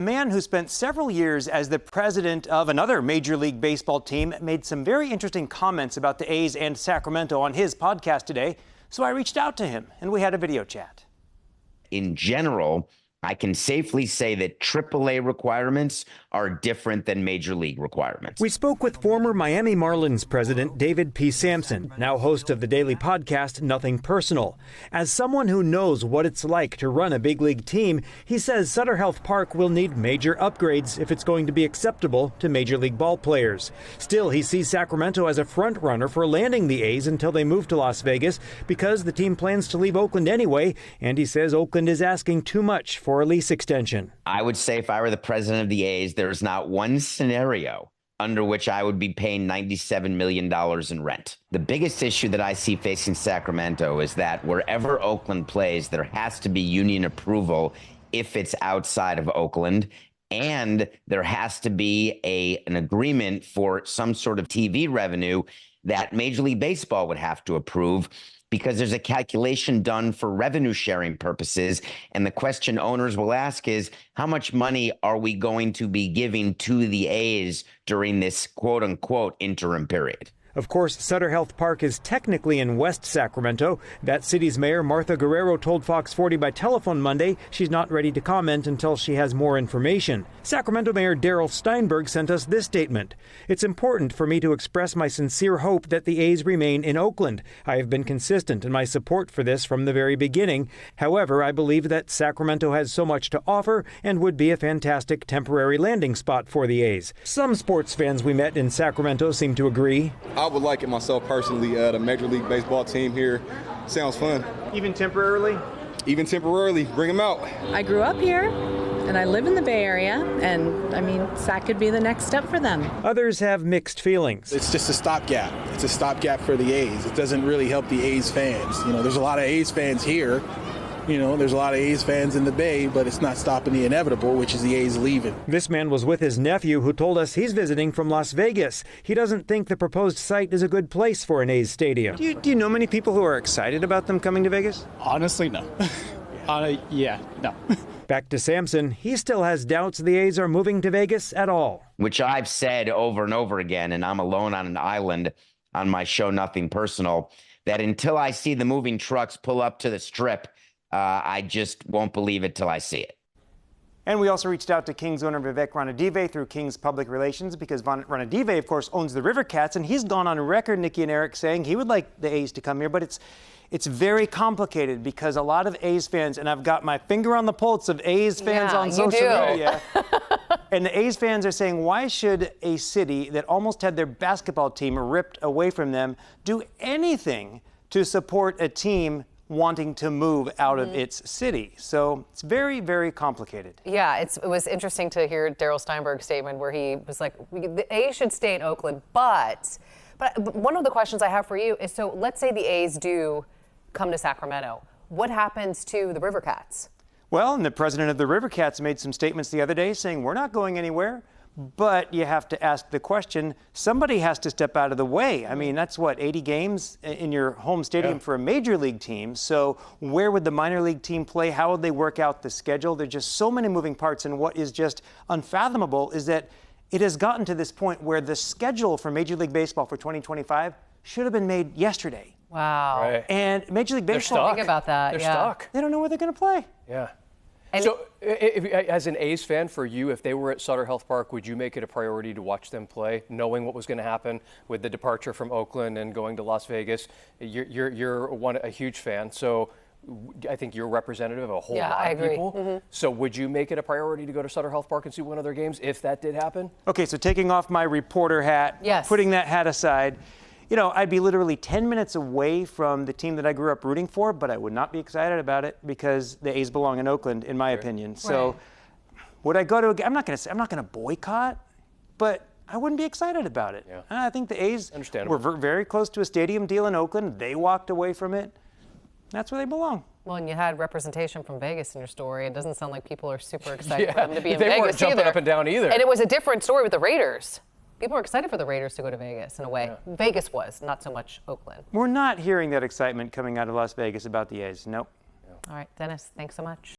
A man who spent several years as the president of another Major League Baseball team made some very interesting comments about the A's and Sacramento on his podcast today. So I reached out to him and we had a video chat. In general, I can safely say that AAA requirements are different than Major League requirements. We spoke with former Miami Marlins president David P. Samson, now host of the daily podcast Nothing Personal. As someone who knows what it's like to run a big league team, he says Sutter Health Park will need major upgrades if it's going to be acceptable to Major League ball players. Still, he sees Sacramento as a front runner for landing the A's until they move to Las Vegas because the team plans to leave Oakland anyway, and he says Oakland is asking too much for a lease extension. I would say if I were the president of the A's, there's not one scenario under which I would be paying $97 million in rent. The biggest issue that I see facing Sacramento is that wherever Oakland plays, there has to be union approval if it's outside of Oakland, and there has to be an agreement for some sort of TV revenue that Major League Baseball would have to approve, because there's a calculation done for revenue sharing purposes. And the question owners will ask is, how much money are we going to be giving to the A's during this quote unquote interim period? Of course, Sutter Health Park is technically in West Sacramento. That city's mayor, Martha Guerrero, told Fox 40 by telephone Monday she's not ready to comment until she has more information. Sacramento Mayor Darrell Steinberg sent us this statement. "It's important for me to express my sincere hope that the A's remain in Oakland. I have been consistent in my support for this from the very beginning. However, I believe that Sacramento has so much to offer and would be a fantastic temporary landing spot for the A's." Some sports fans we met in Sacramento seem to agree. I would like it myself personally. The Major League Baseball team here sounds fun. Even temporarily? Even temporarily, bring them out. I grew up here, and I live in the Bay Area, and I mean, SAC could be the next step for them. Others have mixed feelings. It's just a stopgap. It's a stopgap for the A's. It doesn't really help the A's fans. You know, there's a lot of A's fans here. You know, there's a lot of A's fans in the Bay, but it's not stopping the inevitable, which is the A's leaving. This man was with his nephew, who told us he's visiting from Las Vegas. He doesn't think the proposed site is a good place for an A's stadium. Do you know many people who are excited about them coming to Vegas? Honestly, no. No. Back to Samson. He still has doubts the A's are moving to Vegas at all. Which I've said over and over again, and I'm alone on an island on my show Nothing Personal, that until I see the moving trucks pull up to the Strip, I just won't believe it till I see it. And we also reached out to Kings owner Vivek Ranadive through Kings Public Relations, because Ranadive, of course, owns the River Cats, and he's gone on record, Nikki and Eric, saying he would like the A's to come here, but it's very complicated because a lot of A's fans, and I've got my finger on the pulse of A's fans on social media, and the A's fans are saying, why should a city that almost had their basketball team ripped away from them do anything to support a team wanting to move out of its city? So it's very, very complicated. Yeah, it was interesting to hear Darrell Steinberg's statement where he was like, the A's should stay in Oakland, but one of the questions I have for you is, so let's say the A's do come to Sacramento. What happens to the River Cats? Well, and the president of the River Cats made some statements the other day saying, we're not going anywhere. But you have to ask the question, somebody has to step out of the way. I mean, that's what, 80 games in your home stadium for a major league team. So where would the minor league team play? How would they work out the schedule? There's just so many moving parts. And what is just unfathomable is that it has gotten to this point where the schedule for Major League Baseball for 2025 should have been made yesterday. Wow. Right. And Major League Baseball, think about that. They're stuck. They don't know where they're going to play. Yeah. And so, as an A's fan, for you, if they were at Sutter Health Park, would you make it a priority to watch them play, knowing what was going to happen with the departure from Oakland and going to Las Vegas? You're a huge fan, so I think you're representative of a whole lot of people. So would you make it a priority to go to Sutter Health Park and see one of their games if that did happen? Okay, so taking off my reporter hat, Yes. putting that hat aside, you know, I'd be literally 10 minutes away from the team that I grew up rooting for, but I would not be excited about it because the A's belong in Oakland, in my opinion. So would I go to I'm not going to boycott, but I wouldn't be excited about it. Yeah. I think the A's were very close to a stadium deal in Oakland. They walked away from it. That's where they belong. Well, and you had representation from Vegas in your story. It doesn't sound like people are super excited for them to be in they Vegas weren't jumping up and down either. And it was a different story with the Raiders. People are excited for the Raiders to go to Vegas in a way. Yeah. Vegas was, not so much Oakland. We're not hearing that excitement coming out of Las Vegas about the A's. Nope. All right, Dennis, thanks so much.